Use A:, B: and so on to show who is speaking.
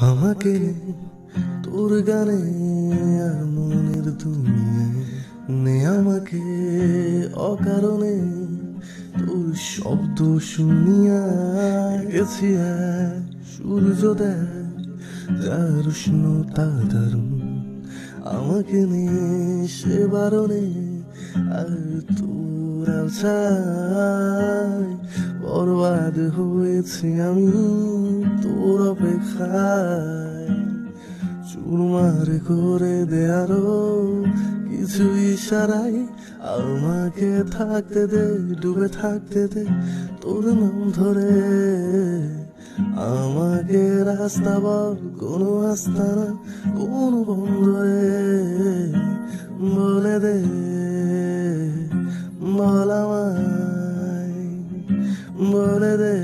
A: আমাকে তোর গানে আর মনের দুনিয়ায় নে আমাকে অকারণে তোর শব্দ শুনিয়া গেছি এক সূর্যোদয় যার উষ্ণতা দারুণ আমাকে নিয়ে সে বারণে আর তোর আশায় বরবাদ হয়েছি আমি তোর অপেক্ষায় চুরমার করে দে আরো কিছু ইশারায় আমাকে থাকতে দে ডুবে থাকতে দে তোর নাম ধরে আমাকে রাস্তা বল কোনো আস্তানা কোন বন্ধরে বলে দে বল আমায় বলে দে